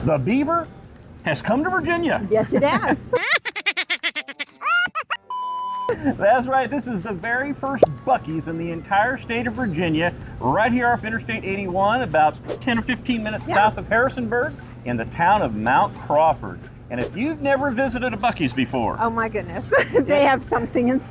The beaver has come to Virginia. Yes, it has. That's right, this is the very first Buc-ee's in the entire state of Virginia, right here off Interstate 81, about 10 or 15 minutes south of Harrisonburg, in the town of Mount Crawford. And if you've never visited a Buc-ee's before, Oh my goodness, they have something, it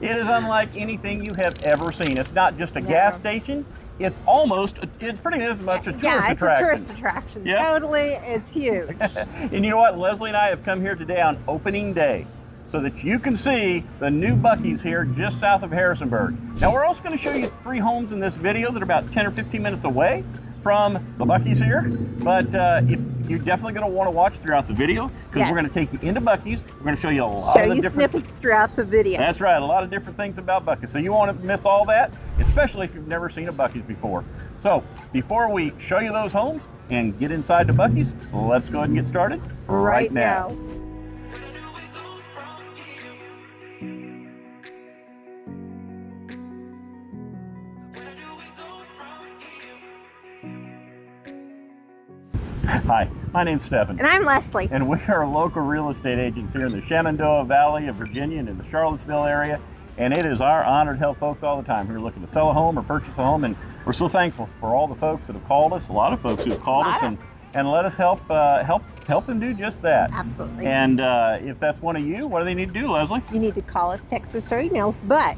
is unlike anything you have ever seen. It's not just a gas station, it's pretty much a tourist attraction. It's a tourist attraction, totally, it's huge. And you know what, Leslie and I have come here today on opening day, so that you can see the new Buc-ee's here just south of Harrisonburg. Now we're also going to show you 3 homes in this video that are about 10 or 15 minutes away from the Buc-ee's here, but you're definitely going to want to watch throughout the video, because we're going to take you into Buc-ee's. We're going to show you a lot of the different snippets throughout the video. That's right, a lot of different things about Buc-ee's, so you won't miss all that, especially if you've never seen a Buc-ee's before. So before we show you those homes and get inside the Buc-ee's, let's go ahead and get started right now. Hi, my name's Stephen. And I'm Leslie. And we are local real estate agents here in the Shenandoah Valley of Virginia and in the Charlottesville area. And it is our honor to help folks all the time who are looking to sell a home or purchase a home. And we're so thankful for all the folks that have called us, a lot of folks who have called us and let us help them do just that. Absolutely. And if that's one of you, what do they need to do, Leslie? You need to call us, text us, or emails, but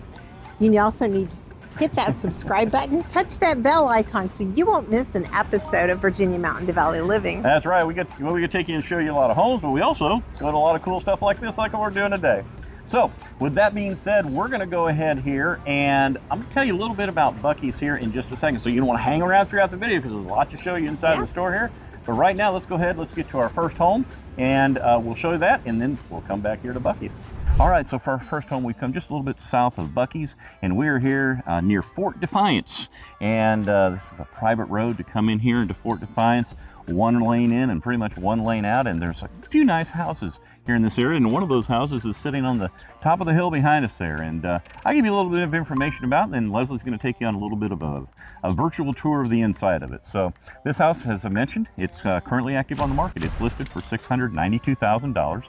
you also need to hit that subscribe button, touch that bell icon so you won't miss an episode of Virginia Mountain Valley Living. That's right. We get to take you and show you a lot of homes, but we also go to a lot of cool stuff like this, like what we're doing today. So with that being said, we're going to go ahead here and I'm going to tell you a little bit about Buc-ee's here in just a second. So you don't want to hang around throughout the video because there's a lot to show you inside the store here. But right now, let's go ahead, let's get to our first home and we'll show you that, and then we'll come back here to Buc-ee's. All right, so for our first home, we've come just a little bit south of Buc-ee's, and we're here near Fort Defiance. And this is a private road to come in here into Fort Defiance, 1 lane in and pretty much 1 lane out. And there's a few nice houses here in this area, and one of those houses is sitting on the top of the hill behind us there. And I'll give you a little bit of information about it, and then Leslie's going to take you on a little bit of a virtual tour of the inside of it. So this house, as I mentioned, it's currently active on the market. It's listed for $692,000.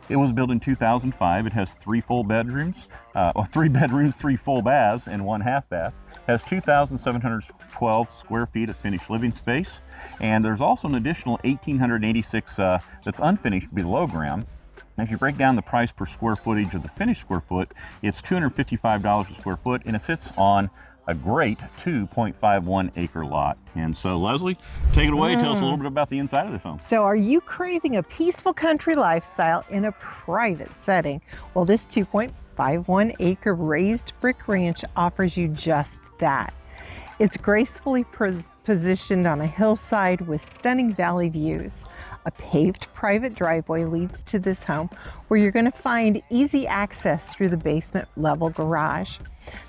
It was built in 2005. It has 3 full bedrooms, 3 bedrooms, 3 full baths, and 1 half bath. Has 2,712 square feet of finished living space. And there's also an additional 1,886 that's unfinished below ground. If you break down the price per square footage of the finished square foot, it's $255 a square foot, and it sits on a great 2.51 acre lot. And so Leslie, take it away. Tell us a little bit about the inside of this home. So are you craving a peaceful country lifestyle in a private setting? Well, this 2.51 acre raised brick ranch offers you just that. It's gracefully positioned on a hillside with stunning valley views. A paved private driveway leads to this home, where you're going to find easy access through the basement level garage.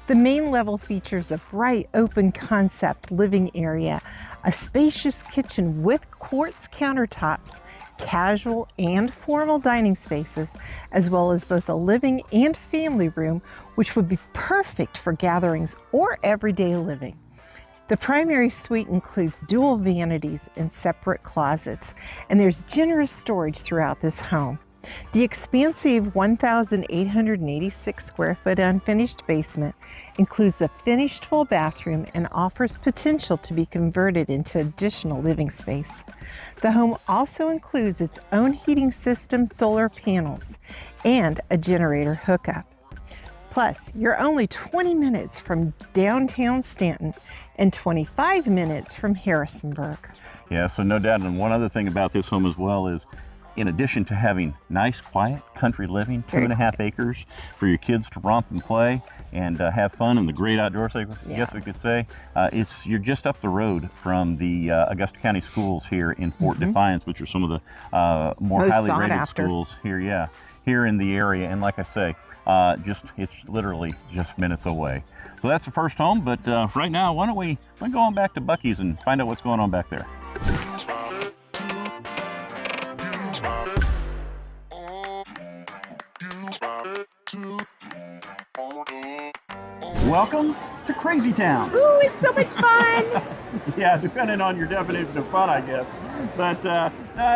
The main level features a bright open concept living area, a spacious kitchen with quartz countertops, casual and formal dining spaces, as well as both a living and family room, which would be perfect for gatherings or everyday living. The primary suite includes dual vanities and separate closets, and there's generous storage throughout this home. The expansive 1,886 square foot unfinished basement includes a finished full bathroom and offers potential to be converted into additional living space. The home also includes its own heating system, solar panels, and a generator hookup. Plus, you're only 20 minutes from downtown Stanton and 25 minutes from Harrisonburg. Yeah, so no doubt. And one other thing about this home as well is, in addition to having nice, quiet country living, 2.5 acres for your kids to romp and play and have fun in the great outdoors, I guess we could say, you're just up the road from the Augusta County schools here in Fort Defiance, which are some of the more highly rated schools here, here in the area. And like I say, it's literally just minutes away. So that's the first home, but right now, why don't we go on back to Buc-ee's and find out what's going on back there. Welcome to Crazy Town. Ooh, it's so much fun. Yeah, depending on your definition of fun, I guess. But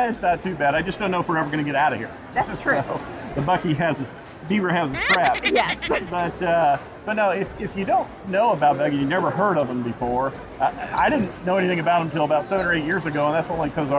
it's not too bad. I just don't know if we're ever going to get out of here. That's true. So, the Buc-ee has his beaver has his trap. Yes. But no, if you don't know about Buc-ee, you never heard of them before. I didn't know anything about them until about 7 or 8 years ago, and that's only because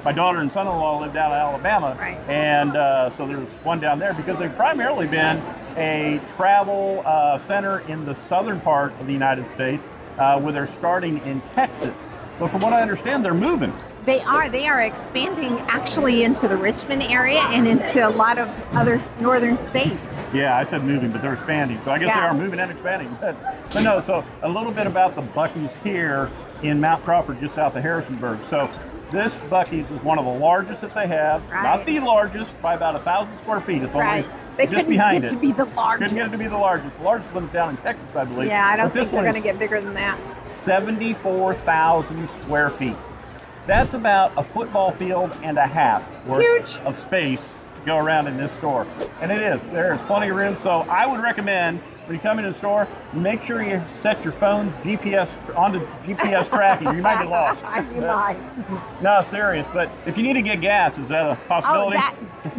my daughter and son-in-law live down in Alabama. Right. And so there's one down there because they've primarily been a travel center in the southern part of the United States, where they're starting in Texas. But from what I understand, they're moving. They are expanding actually into the Richmond area and into a lot of other northern states. Yeah, I said moving, but they're expanding. So I guess they are moving and expanding. But no, so a little bit about the Buc-ee's here in Mount Crawford, just south of Harrisonburg. So this Buc-ee's is one of the largest that they have. Right. Not the largest, by about 1,000 square feet. It's Right. only They just behind get it. to be the largest. Couldn't get it to be the largest. The largest one's down in Texas, I believe. Yeah, I don't But this think they're one going to is get bigger than that. 74,000 square feet. That's about a football field and a half worth of space to go around in this store. And it is. There's plenty of room. So I would recommend when you come into the store, make sure you set your phone's GPS onto GPS tracking. You might get lost. You might. No, serious. But if you need to get gas, is that a possibility?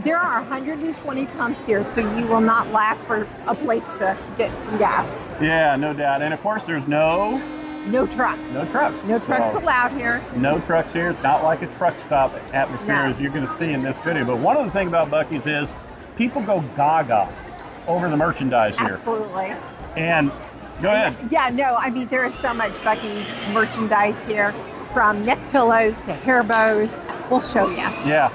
There are 120 pumps here, so you will not lack for a place to get some gas. Yeah, no doubt. And of course, there's no trucks. No trucks. No trucks allowed here. No trucks here. It's not like a truck stop atmosphere as you're going to see in this video. But one of the things about Buc-ee's is people go gaga over the merchandise here. Absolutely. And go ahead. Yeah, no, I mean, there is so much Buc-ee's merchandise here, from neck pillows to hair bows. We'll show you. Yeah.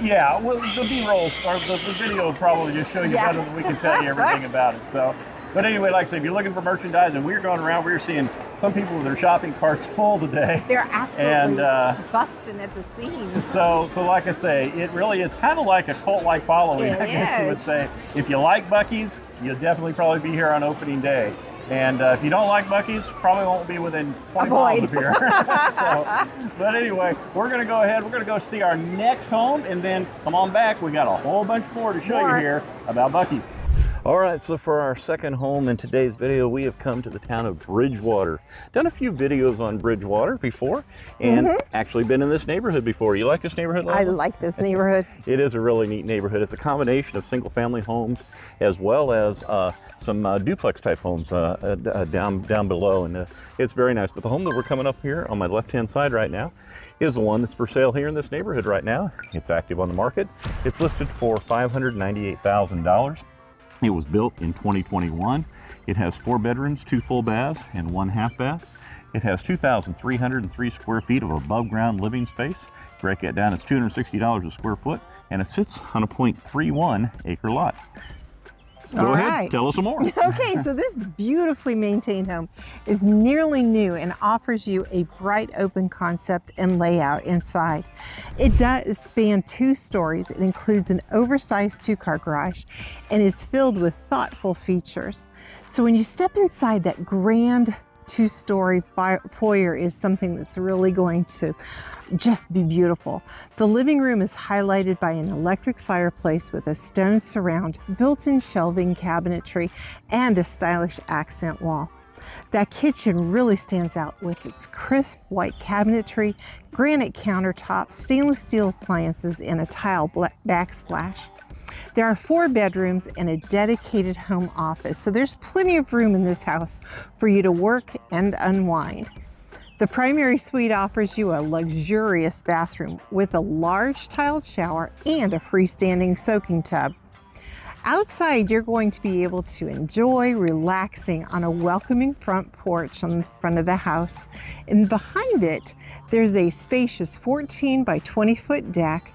Yeah. Well, the B-roll or the video will probably just show you better than we can tell you everything about it. So. But anyway, like I said, if you're looking for merchandise, and we're going around, we're seeing some people with their shopping carts full today. They're absolutely busting at the seams. So like I say, it's kind of like a cult-like following, I guess you would say. If you like Buc-ee's, you'll definitely probably be here on opening day. And if you don't like Buc-ee's, probably won't be within 20 miles of here. But anyway, we're going to go ahead. We're going to go see our next home, and then come on back. We got a whole bunch more to show you here about Buc-ee's. All right, so for our second home in today's video, we have come to the town of Bridgewater. Done a few videos on Bridgewater before, and actually been in this neighborhood before. You like this neighborhood, Leslie? I like this neighborhood. It is a really neat neighborhood. It's a combination of single-family homes as well as some duplex-type homes down below, and it's very nice. But the home that we're coming up here on my left-hand side right now is the one that's for sale here in this neighborhood right now. It's active on the market. It's listed for $598,000. It was built in 2021. It has 4 bedrooms, 2 full baths, and 1 half bath. It has 2,303 square feet of above ground living space. Break it down, it's $260 a square foot, and it sits on a 0.31 acre lot. Go ahead, tell us some more. Okay, so this beautifully maintained home is nearly new and offers you a bright open concept and layout inside. It does span 2 stories. It includes an oversized 2-car garage and is filled with thoughtful features. So when you step inside, that grand 2-story foyer is something that's really going to just be beautiful. The living room is highlighted by an electric fireplace with a stone surround, built-in shelving cabinetry, and a stylish accent wall. That kitchen really stands out with its crisp white cabinetry, granite countertops, stainless steel appliances, and a tile backsplash. There are 4 bedrooms and a dedicated home office, so there's plenty of room in this house for you to work and unwind. The primary suite offers you a luxurious bathroom with a large tiled shower and a freestanding soaking tub. Outside, you're going to be able to enjoy relaxing on a welcoming front porch on the front of the house. And behind it, there's a spacious 14 by 20 foot deck,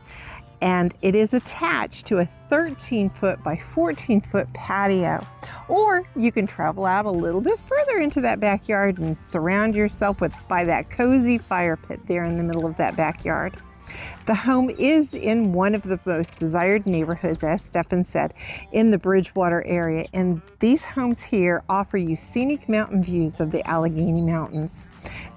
and it is attached to a 13-foot by 14-foot patio. Or you can travel out a little bit further into that backyard and surround yourself by that cozy fire pit there in the middle of that backyard. The home is in one of the most desired neighborhoods, as Stefan said, in the Bridgewater area, and these homes here offer you scenic mountain views of the Allegheny Mountains.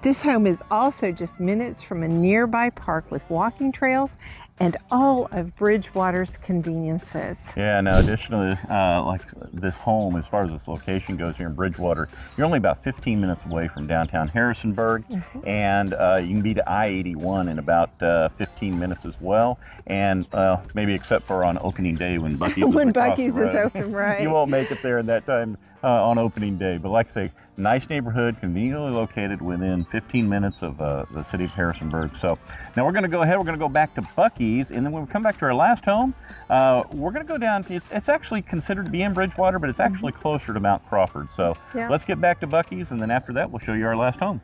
This home is also just minutes from a nearby park with walking trails and all of Bridgewater's conveniences. Yeah, no, additionally, like this home, as far as its location goes here in Bridgewater, you're only about 15 minutes away from downtown Harrisonburg, and you can be to I-81 in about 15 minutes as well, and maybe except for on opening day when Buc-ee's When is across the Buc-ee's is road. open, right. You won't make it there in that time on opening day, but like I say, nice neighborhood, conveniently located within 15 minutes of the city of Harrisonburg. So now we're going to go ahead, we're going to go back to Buc-ee's, and then when we come back to our last home, we're going to go down to, it's actually considered to be in Bridgewater, but it's actually closer to Mount Crawford. So let's get back to Buc-ee's, and then after that, we'll show you our last home.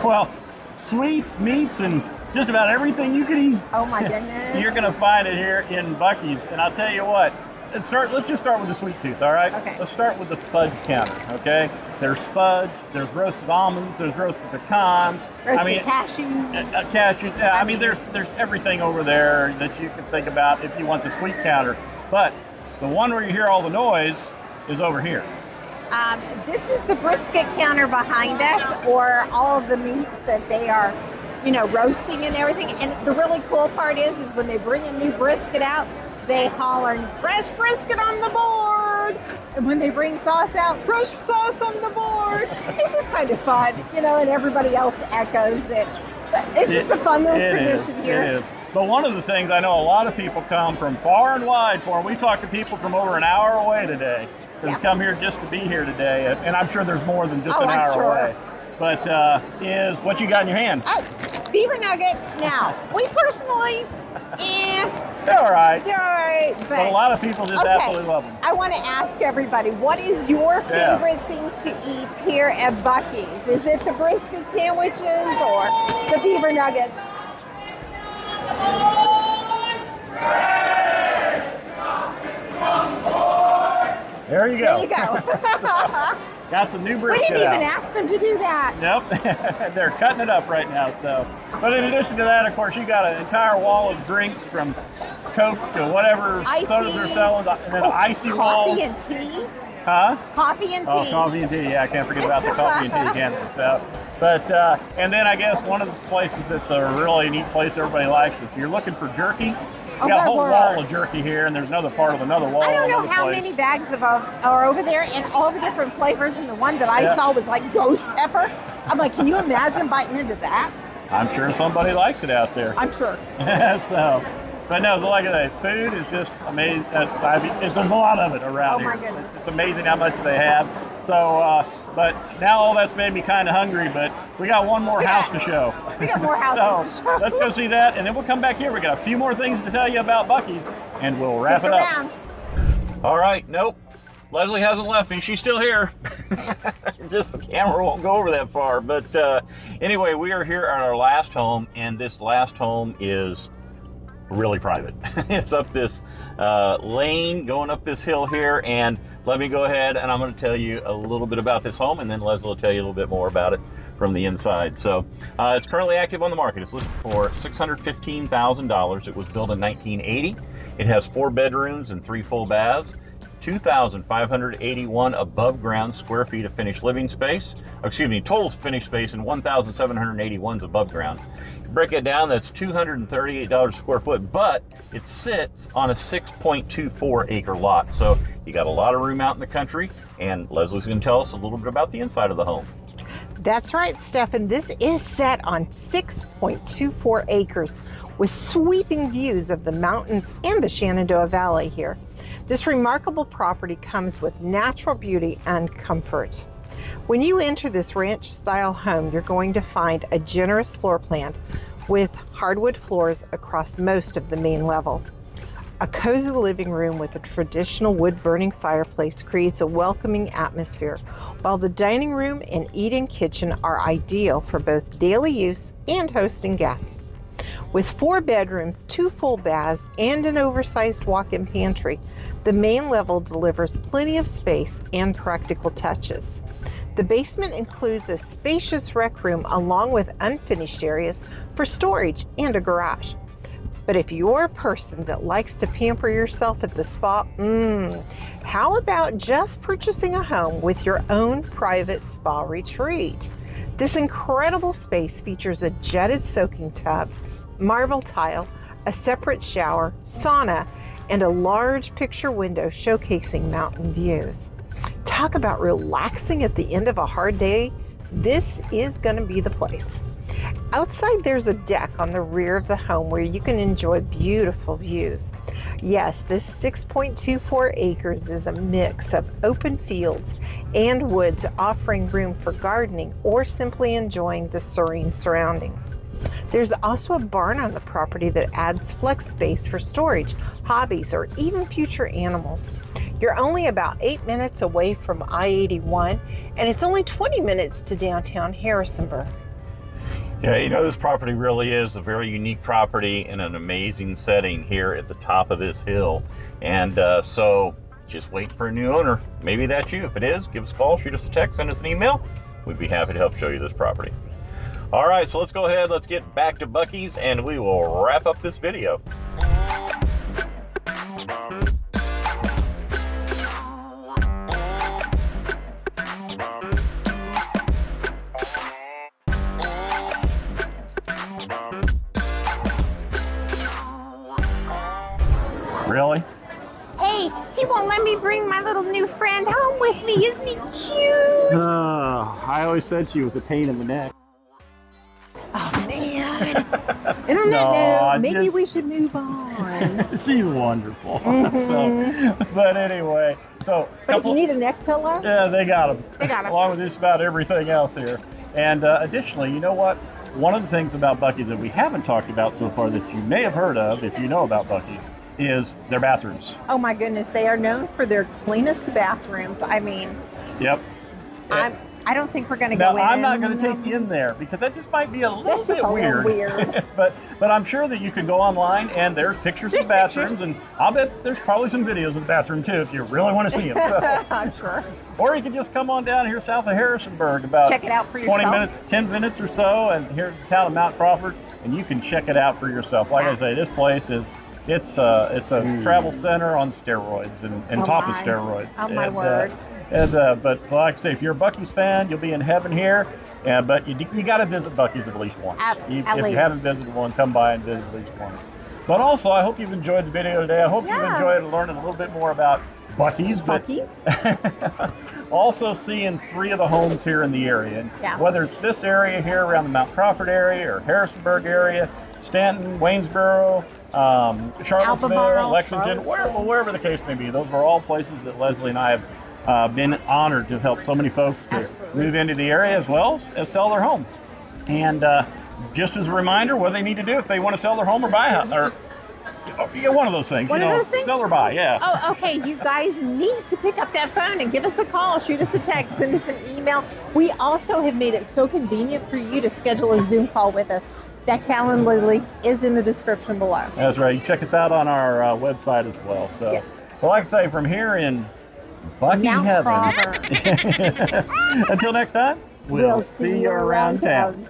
Well, sweets, meats, and just about everything you can eat. Oh my goodness. You're gonna find it here in Buc-ee's. And I'll tell you what, let's just start with the sweet tooth, all right? Okay. Let's start with the fudge counter, okay? There's fudge, there's roasted almonds, there's roasted pecans. Roasted cashews. Cashews. I mean, there's everything over there that you can think about if you want the sweet counter. But the one where you hear all the noise is over here. This is the brisket counter behind us, or all of the meats that they are, roasting and everything. And the really cool part is when they bring a new brisket out, they holler, "Fresh brisket on the board!" And when they bring sauce out, "Fresh sauce on the board!" It's just kind of fun, and everybody else echoes it. So it's just a fun little tradition here. It is. But one of the things I know a lot of people come from far and wide for, we talked to people from over an hour away today. Who've come here just to be here today, and I'm sure there's more than just an hour away. But is what you got in your hand? Oh, beaver nuggets. Now, we personally, they're all right. They're all right, but a lot of people just absolutely love them. I want to ask everybody, what is your favorite thing to eat here at Buc-ee's? Is it the brisket sandwiches or the beaver nuggets? There you go. There you go. Got some new brisket. We didn't even ask them to do that. Nope. They're cutting it up right now. So, but in addition to that, of course, you got an entire wall of drinks from Coke to whatever sodas they're selling, and then an icy wall. Coffee and tea. Huh? Coffee and tea. Oh, coffee and tea. Yeah, I can't forget about the coffee and tea again. So, but and then I guess one of the places that's a really neat place everybody likes, if you're looking for jerky. We got a whole wall of jerky here, and there's another part of another wall. I don't know how many bags are over there, and all the different flavors. And the one that I saw was like ghost pepper. I'm like, can you imagine biting into that? I'm sure somebody likes it out there. I'm sure. So, but no, like I say, food is just amazing. There's a lot of it around here. Oh my goodness! It's amazing how much they have. So, but now all that's made me kind of hungry. But we got one more house to show. We got more houses to show. Let's go see that, and then we'll come back here. We got a few more things to tell you about Buc-ee's, and we'll wrap it up. All right. Nope. Leslie hasn't left me. She's still here. Just the camera won't go over that far. But anyway, we are here at our last home, and this last home is really private. It's up this lane, going up this hill here, and let me go ahead and I'm going to tell you a little bit about this home, and then Leslie will tell you a little bit more about it from the inside. So it's currently active on the market. It's listed for $615,000. It was built in 1980. It has 4 bedrooms and 3 full baths, 2,581 above ground square feet of finished living space. Total finished space, and 1,781 is above ground. Break it down, that's $238 a square foot, but it sits on a 6.24 acre lot. So you got a lot of room out in the country, and Leslie's going to tell us a little bit about the inside of the home. That's right, Stefan. This is set on 6.24 acres with sweeping views of the mountains and the Shenandoah Valley here. This remarkable property comes with natural beauty and comfort. When you enter this ranch-style home, you're going to find a generous floor plan with hardwood floors across most of the main level. A cozy living room with a traditional wood-burning fireplace creates a welcoming atmosphere, while the dining room and eat-in kitchen are ideal for both daily use and hosting guests. With 4 bedrooms, 2 full baths, and an oversized walk-in pantry, the main level delivers plenty of space and practical touches. The basement includes a spacious rec room along with unfinished areas for storage and a garage. But if you're a person that likes to pamper yourself at the spa, how about just purchasing a home with your own private spa retreat? This incredible space features a jetted soaking tub, marble tile, a separate shower, sauna, and a large picture window showcasing mountain views. Talk about relaxing at the end of a hard day. This is going to be the place. Outside, there's a deck on the rear of the home where you can enjoy beautiful views. Yes, this 6.24 acres is a mix of open fields and woods, offering room for gardening or simply enjoying the serene surroundings. There's also a barn on the property that adds flex space for storage, hobbies, or even future animals. You're only about 8 minutes away from I-81, and it's only 20 minutes to downtown Harrisonburg. Yeah, you know, this property really is a very unique property in an amazing setting here at the top of this hill. And so just wait for a new owner. Maybe that's you. If it is, give us a call, shoot us a text, send us an email. We'd be happy to help show you this property. All right, so let's go ahead, let's get back to Buc-ee's, and we will wrap up this video. Really? Hey, he won't let me bring my little new friend home with me. Isn't he cute? I always said she was a pain in the neck. Oh, man. And on that note, maybe we should move on. She's wonderful. But anyway, so. But if you need a neck pillow? Yeah, they got them. They got them. Along with just about everything else here. And additionally, you know what? One of the things about Buc-ee's that we haven't talked about so far that you may have heard of, if you know about Buc-ee's, is their bathrooms. Oh my goodness, they are known for their cleanest bathrooms. I mean, yep. I don't think we're going to Now, go in. I'm not going to take you in there because that just might be a little That's just bit a weird. little weird. but I'm sure that you can go online and there's pictures of bathrooms, and I'll bet there's probably some videos of the bathroom too if you really want to see them. So. I'm sure. Or you can just come on down here south of Harrisonburg, about check it out for 20 yourself. minutes, 10 minutes or so, and here in the town of Mount Crawford, and you can check it out for yourself. Like I say, this place is. It's a travel center on steroids and top of steroids. Oh my word! But so like I say, if you're a Buc-ee's fan, you'll be in heaven here. But you got to visit Buc-ee's at least once. At if least. you haven't visited one, come by and visit at least once. But also, I hope you've enjoyed the video today. I hope you've enjoyed learning a little bit more about Buc-ee's. But also seeing 3 of the homes here in the area. And whether it's this area here around the Mount Crawford area or Harrisonburg area, Stanton, Waynesboro, Charlottesville, Lexington, wherever the case may be. Those are all places that Leslie and I have been honored to help so many folks to move into the area as well as sell their home. And just as a reminder, what they need to do if they want to sell their home or buy a house, or one of those things. One of those things? Sell or buy, yeah. Oh, okay. You guys need to pick up that phone and give us a call, shoot us a text, send us an email. We also have made it so convenient for you to schedule a Zoom call with us. That calendar link is in the description below. That's right. You check us out on our website as well. So, well, like I say, from here in Buc-ee heaven. Until next time, we'll see you around town.